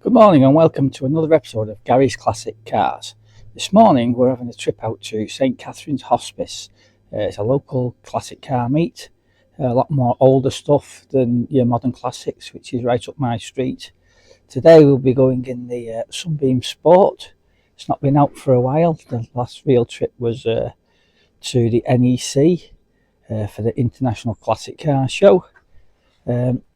Good morning and welcome to another episode of Gary's Classic Cars. This morning we're having a trip out to St Catherine's Hospice. It's a local classic car meet, a lot more older stuff than your modern classics, which is right up my street. Today we'll be going in the Sunbeam Sport. It's not been out for a while. The last real trip was to the NEC for the International Classic Car Show.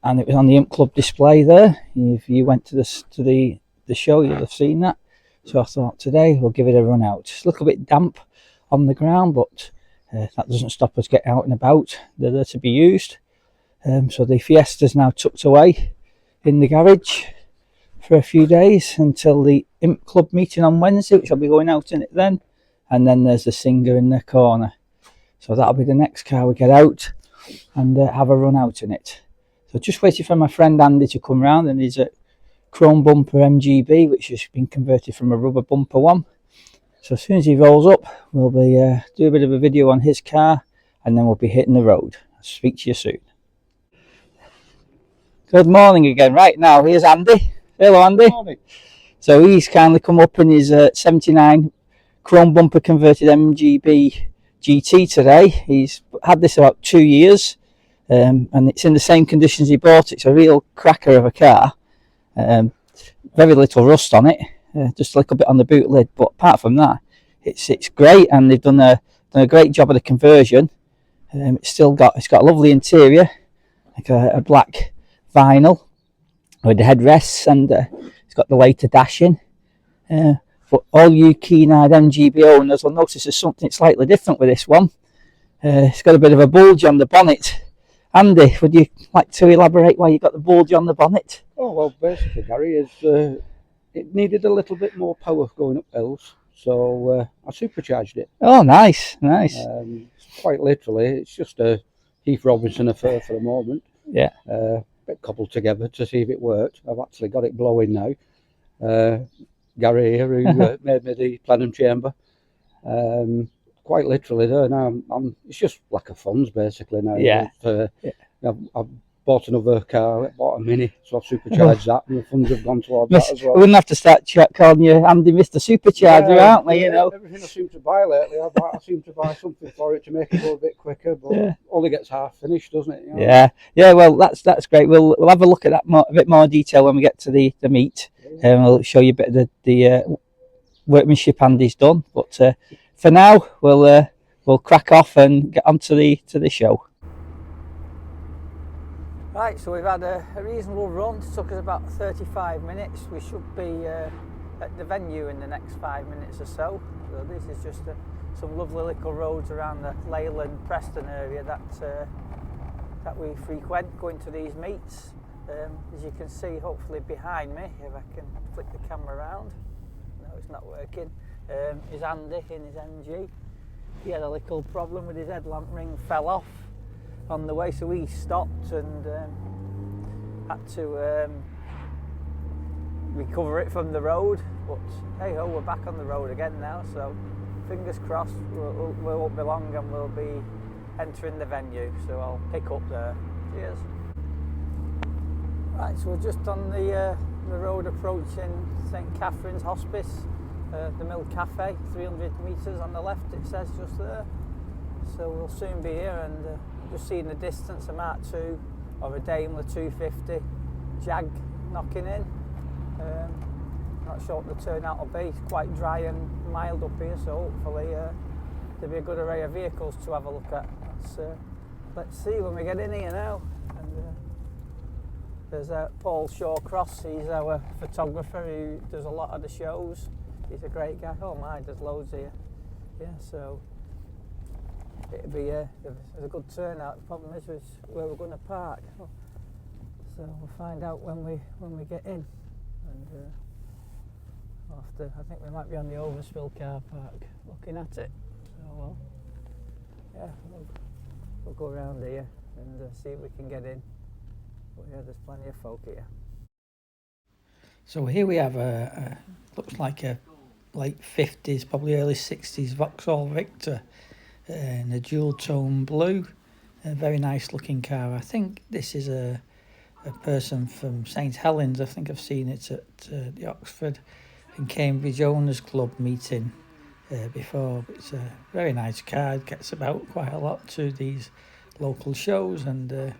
And it was on the Imp Club display there. If you went to the show, you'll have seen that. So I thought today we'll give it a run out. It's a little bit damp on the ground, but that doesn't stop us getting out and about. They're there to be used. So the Fiesta's now tucked away in the garage for a few days until the Imp Club meeting on Wednesday, which I'll be going out in it then. And then there's the Singer in the corner. So that'll be the next car we get out and have a run out in it. So just waiting for my friend Andy to come round, and he's a chrome bumper MGB which has been converted from a rubber bumper one. So as soon as he rolls up, we'll be do a bit of a video on his car, and then we'll be hitting the road. I'll speak to you soon. Good morning again. Right now, here's Andy. Hello, Andy. Good morning. So he's kindly come up in his 79 chrome bumper converted MGB GT today. He's had this about 2 years. And it's in the same conditions he bought it. It's a real cracker of a car. Very little rust on it, just a little bit on the boot lid. But apart from that, it's great, and they've done a great job of the conversion. It's got a lovely interior, like a black vinyl with the headrests, and it's got the later dashing. But all you keen-eyed MGB owners will notice there's something slightly different with this one. It's got a bit of a bulge on the bonnet. Andy, would you like to elaborate why you got the bulge on the bonnet? Oh, well, basically, Gary, it needed a little bit more power going up hills, so I supercharged it. Oh, nice. Quite literally, it's just a Heath Robinson affair for the moment. Yeah. Bit cobbled together to see if it worked. I've actually got it blowing now. Gary here, who made me the plenum chamber. Quite literally there now. It's just lack of funds basically now. Yeah. I've bought another car, bought a Mini, so I've supercharged that, and the funds have gone towards that as well. We wouldn't have to start calling you Andy Mr. Supercharger, aren't we? You know. Everything I seem to buy lately, I seem to buy something for it to make it go a bit quicker, but only gets half finished, doesn't it? You know? Yeah. Well, that's great. We'll have a look at that a bit more detail when we get to the meet, and we'll show you a bit of the workmanship Andy's done. But for now, we'll crack off and get on to the show. Right, so we've had a reasonable run. It took us about 35 minutes. We should be at the venue in the next 5 minutes or so. So this is just some lovely little roads around the Leyland, Preston area that we frequent going to these meets. As you can see, hopefully behind me, if I can flick the camera around. No, it's not working. Is Andy in his MG. He had a little problem with his headlamp ring, fell off on the way, so he stopped and had to recover it from the road. But hey ho, we're back on the road again now, so fingers crossed we won't be long and we'll be entering the venue, so I'll pick up there. Cheers. Right, so we're just on the road approaching St Catherine's Hospice. The Mill Cafe, 300 metres on the left, it says just there. So we'll soon be here, and just seeing the distance, a Mark II or a Daimler 250 Jag knocking in. Not sure what the turnout will be. It's quite dry and mild up here, so hopefully there'll be a good array of vehicles to have a look at. Let's see when we get in here now. And there's Paul Shawcross. He's our photographer who does a lot of the shows. He's a great guy. Oh my, there's loads here. Yeah, so it'll be there's a good turnout. The problem is where we're going to park. So we'll find out when we get in. And I think we might be on the Overspill car park looking at it. So we'll go around here and see if we can get in. But yeah, there's plenty of folk here. So here we have looks like a late 50s, probably early 60s Vauxhall Victor in a dual tone blue. A very nice looking car. I think this is a a person from St Helens. I think I've seen it at the Oxford and Cambridge Owners Club meeting before. It's a very nice car. It gets about quite a lot to these local shows, and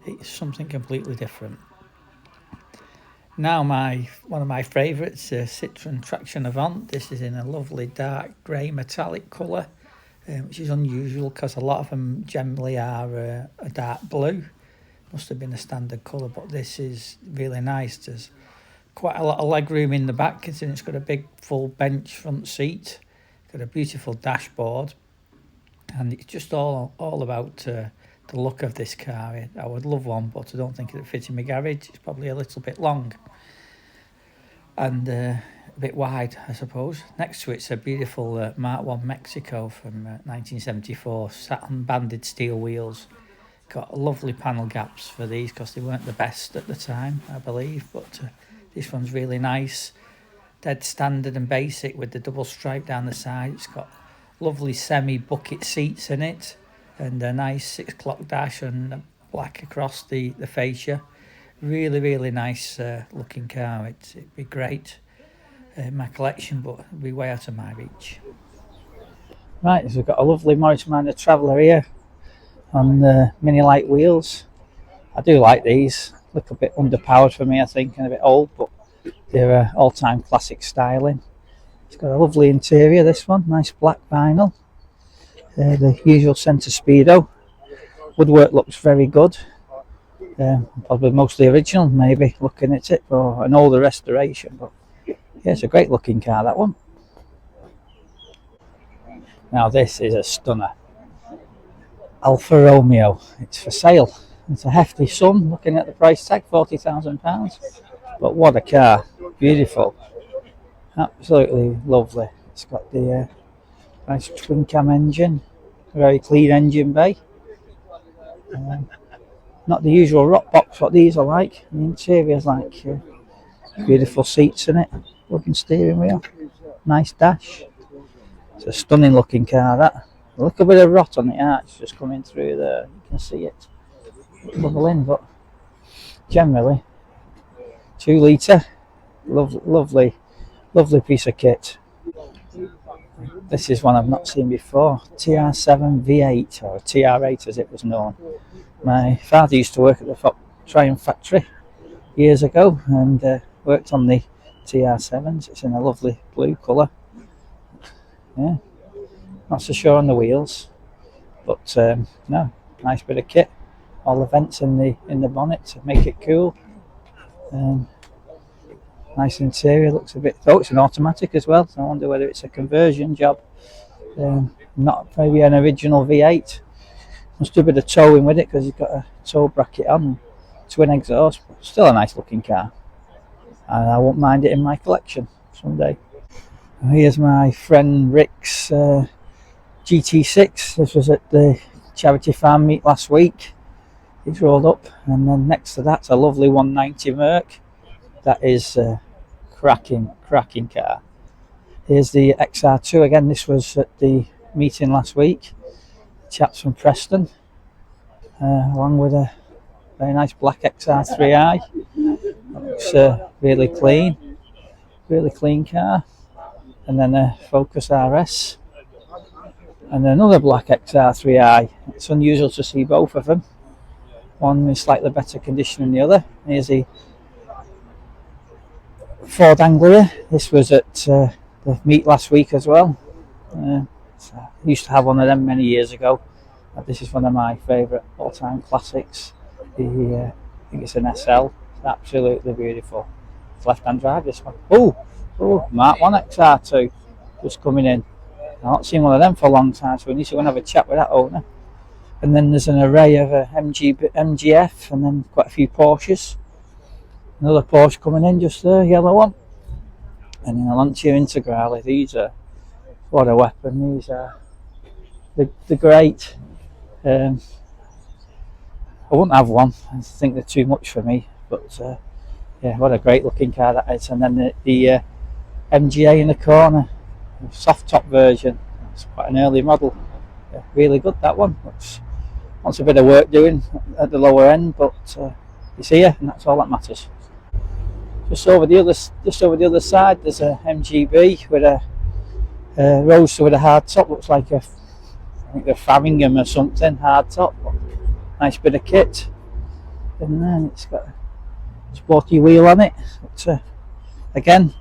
it's something completely different. Now one of my favourites, Citroen Traction Avant. This is in a lovely dark grey metallic colour, which is unusual because a lot of them generally are a dark blue. Must have been a standard colour, but this is really nice. There's quite a lot of leg room in the back, considering it's got a big full bench front seat, got a beautiful dashboard, and it's just all about the look of this car. I would love one, but I don't think it'd fit in my garage. It's probably a little bit long and a bit wide, I suppose. Next to it's a beautiful Mark 1 Mexico from 1974, sat on banded steel wheels. Got lovely panel gaps for these because they weren't the best at the time, I believe, but this one's really nice. Dead standard and basic with the double stripe down the side. It's got lovely semi-bucket seats in it and a nice 6 o'clock dash and black across the fascia. Really, really nice looking car. It'd be great in my collection, but it'd be way out of my reach. Right, so we've got a lovely Morris Minor Traveller here on mini light wheels. I do like these. A little bit underpowered for me, I think, and a bit old, but they're all-time classic styling. It's got a lovely interior, this one. Nice black vinyl. The usual centre speedo. Woodwork looks very good. Probably mostly original, maybe, looking at it, or an older restoration, but yeah, it's a great looking car, that one. Now this is a stunner. Alfa Romeo. It's for sale. It's a hefty sum, looking at the price tag, £40,000. But what a car. Beautiful. Absolutely lovely. It's got the nice twin cam engine, very clean engine bay. Not the usual rock box what these are like. The interior's like beautiful seats in it, wooden steering wheel, nice dash. It's a stunning looking car, that. A little bit of rot on the arch just coming through there, you can see it bubble in, but generally 2 litre, lovely piece of kit. This is one I've not seen before, TR7 V8, or TR8 as it was known. My father used to work at the Triumph factory years ago and worked on the TR7s. It's in a lovely blue colour. Yeah, not so sure on the wheels, but no, nice bit of kit. All the vents in the bonnet to make it cool. Nice interior, looks a bit. Oh, it's an automatic as well, so I wonder whether it's a conversion job. Not maybe an original V8. Must do a bit of towing with it because you've got a tow bracket on, twin exhaust. Still a nice looking car, and I won't mind it in my collection someday. Here's my friend Rick's GT6. This was at the charity farm meet last week. It's rolled up, and then next to that's a lovely 190 Merc. That is a cracking car. Here's the XR2 again. This was at the meeting last week. Chaps from Preston, along with a very nice black XR3i. Looks really clean car. And then a Focus RS, and another black XR3i. It's unusual to see both of them. One is slightly better condition than the other. Here's the Ford Anglia. This was at the meet last week as well. I used to have one of them many years ago. This is one of my favourite all-time classics. I think it's an SL. It's absolutely beautiful. It's left-hand drive, this one. Oh, Mark 1 XR2 just coming in. I've not seen one of them for a long time, so we need to go and have a chat with that owner. And then there's an array of MGF, and then quite a few Porsches. Another Porsche coming in just there, yellow one. And then a Lancia Integrale. These are, what a weapon. These are the great. I wouldn't have one. I think they're too much for me. But yeah, what a great looking car that is. And then the MGA in the corner, soft top version. It's quite an early model. Really good, that one. Wants a bit of work doing at the lower end, but It's here, and that's all that matters. Just over the other side, there's a MGB with a roadster with a hard top. Looks like I think a Farringham or something, hard top. Nice bit of kit. And then it's got a sporty wheel on it. But, again,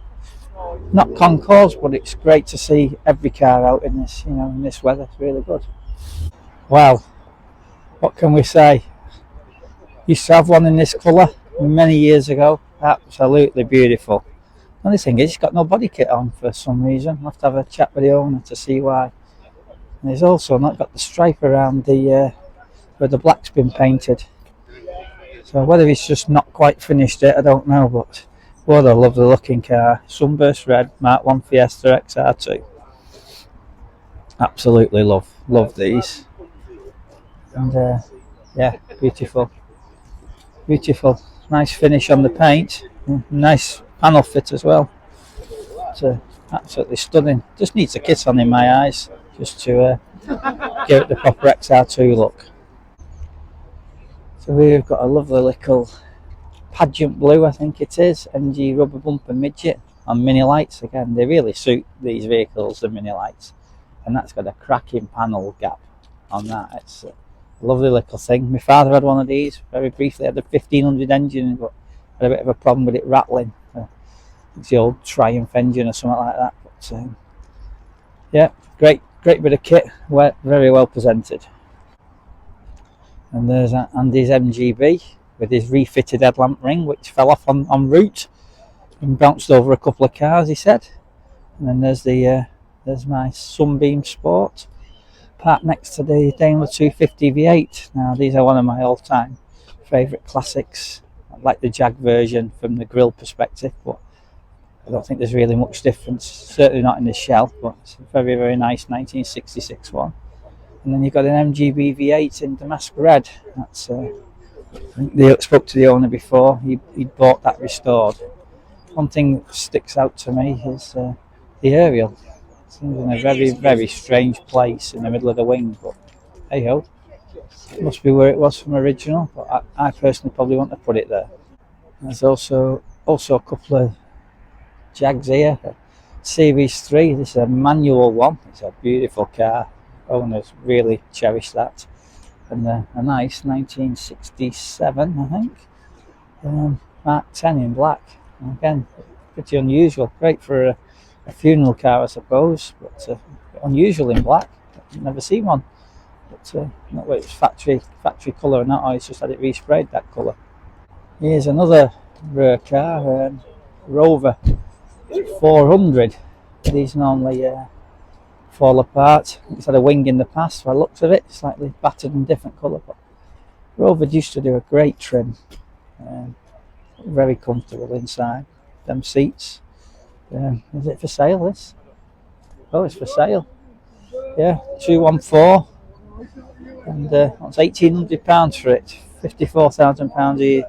not concours, but it's great to see every car out in this, in this weather. It's really good. Wow, what can we say? Used to have one in this colour many years ago. Absolutely beautiful. The only thing is, it's got no body kit on for some reason. I'll have to have a chat with the owner to see why. And it's also not got the stripe around the where the black's been painted. So whether he's just not quite finished it, I don't know. But what a lovely looking car. Sunburst red, Mark 1 Fiesta XR2. Absolutely love these. And yeah, beautiful. Nice finish on the paint. Nice panel fit as well. It's absolutely stunning. Just needs a kit on in my eyes, just to give it the proper XR2 look. So we've got a lovely little pageant blue, I think it is, MG rubber bumper midget on mini lights. Again, they really suit these vehicles, the mini lights, and that's got a cracking panel gap on that. It's a lovely little thing. My father had one of these very briefly. Had a 1500 engine, but had a bit of a problem with it rattling. It's the old Triumph engine or something like that. But yeah, great bit of kit. Very well presented. And there's Andy's MGB with his refitted headlamp ring, which fell off en route and bounced over a couple of cars, he said. And then there's my Sunbeam Sport, parked next to the Daimler 250 V8. Now these are one of my all-time favourite classics. I like the Jag version from the grille perspective, but I don't think there's really much difference. Certainly not in the shell, but it's a very, very nice 1966 one. And then you've got an MGB V8 in damask red. That's I think they spoke to the owner before. He'd bought that restored. One thing that sticks out to me is the aerial. It seems in a very, very strange place in the middle of the wing, but hey ho, it must be where it was from original. But I personally probably want to put it there. There's also a couple of Jags here. Series 3. This is a manual one. It's a beautiful car. Owners really cherish that. And a nice 1967, I think. Mark 10 in black. And again, pretty unusual. Great for a funeral car, I suppose, but unusual in black. I've never seen one. But not whether it's factory colour or not, or it's just had it resprayed that colour. Here's another rare car, Rover 400. These normally fall apart. It's had a wing in the past, so I looked at it, slightly battered and different colour, but Rover used to do a great trim. Very comfortable inside. Them seats. Is it for sale, this? Oh, it's for sale. Yeah, 214. And it's £1,800 for it. £54,000 a year.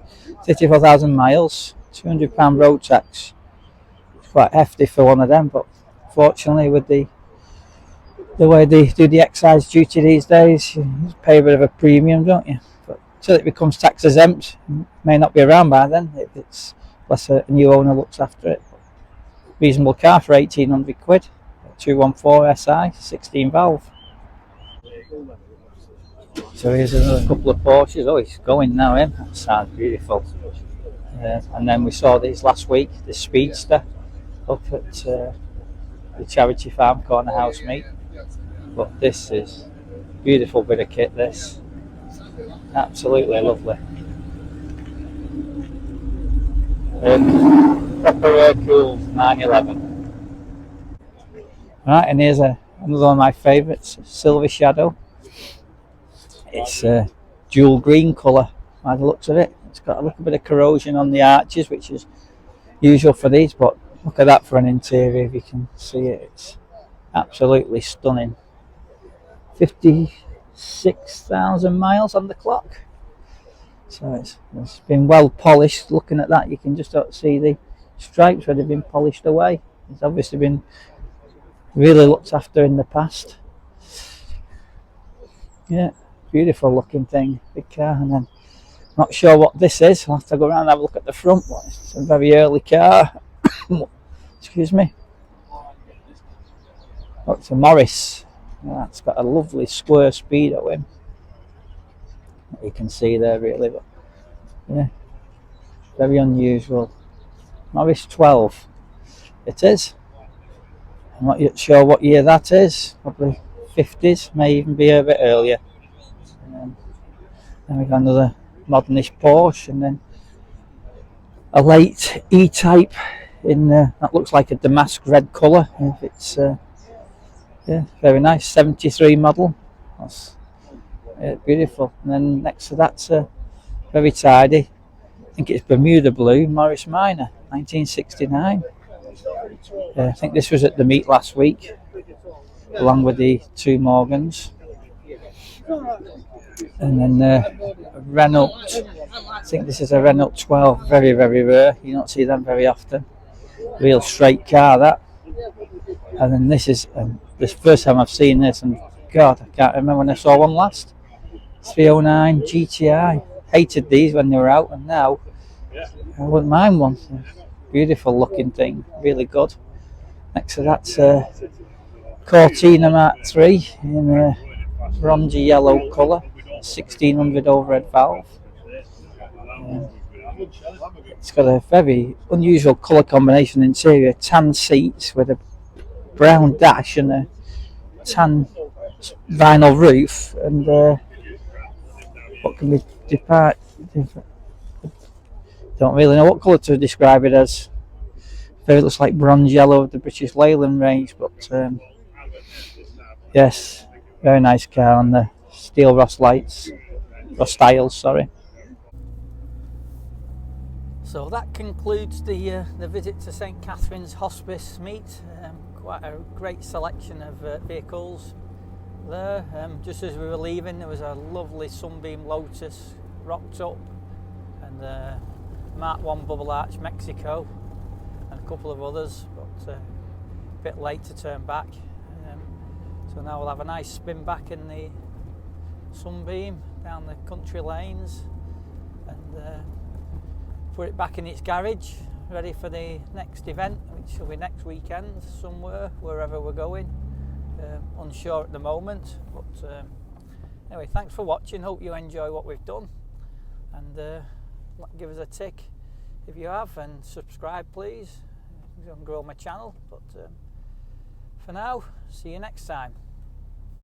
54,000 miles. £200 road tax. It's quite hefty for one of them, but fortunately with the way they do the excise duty these days, you pay a bit of a premium, don't you? But until it becomes tax exempt, it may not be around by then. It's unless a new owner looks after it. Reasonable car for 1,800 quid. 214 SI, 16 valve. So here's another couple of Porsches. Oh, it's going now, eh? That sounds beautiful. And then we saw these last week, the Speedster, up at the Charity Farm Corner House meet. But this is a beautiful bit of kit, this. Absolutely lovely. Proper Hercules 911. Right, and here's another one of my favourites, Silver Shadow. It's a dual green colour by the looks of it. It's got a little bit of corrosion on the arches, which is usual for these, but look at that for an interior if you can see it. It's absolutely stunning. 56,000 miles on the clock. So it's been well polished. Looking at that, you can just see the stripes where they've been polished away. It's obviously been really looked after in the past. Yeah, beautiful looking thing, big car. And then Not sure what this is. I'll have to go around and have a look at the front. It's a very early car. Excuse me. Oh, it's a Morris. It's got a lovely square speedo in. You can see there really, but yeah, very unusual. Morris 12. It is. I'm not yet sure what year that is. Probably 50s, may even be a bit earlier. Then we got another modernish Porsche, and then a late E-Type in that looks like a damask red colour. If it's yeah, very nice. 73 model. That's beautiful. And then next to that's very tidy. I think it's Bermuda Blue Morris Minor, 1969. I think this was at the meet last week, along with the two Morgans. And then Renault, I think this is a Renault 12, very, very rare. You don't see them very often. Real straight car, that. And then this is the first time I've seen this, and God, I can't remember when I saw one last. 309 GTI. Hated these when they were out, and now I wouldn't mind one. Beautiful looking thing, really good. Next to that's Cortina Mark III in a bronzy yellow colour, 1600 overhead valve. It's got a very unusual colour combination interior, tan seats with a brown dash and a tan vinyl roof, and what can we don't really know what colour to describe it as. Very looks like bronze yellow of the British Leyland range, but yes, very nice car on the steel Ross lights, Ross styles, sorry. So that concludes the visit to St Catherine's Hospice meet. Quite a great selection of vehicles there. Just as we were leaving, there was a lovely Sunbeam Lotus rocked up, and Mark 1 Bubble Arch Mexico, and a couple of others, but a bit late to turn back. So now we'll have a nice spin back in the Sunbeam down the country lanes, and put it back in its garage, ready for the next event, which will be next weekend somewhere, wherever we're going. Unsure at the moment, but anyway, thanks for watching. Hope you enjoy what we've done, and give us a tick if you have, and subscribe please. I'm going to grow my channel, but for now, see you next time.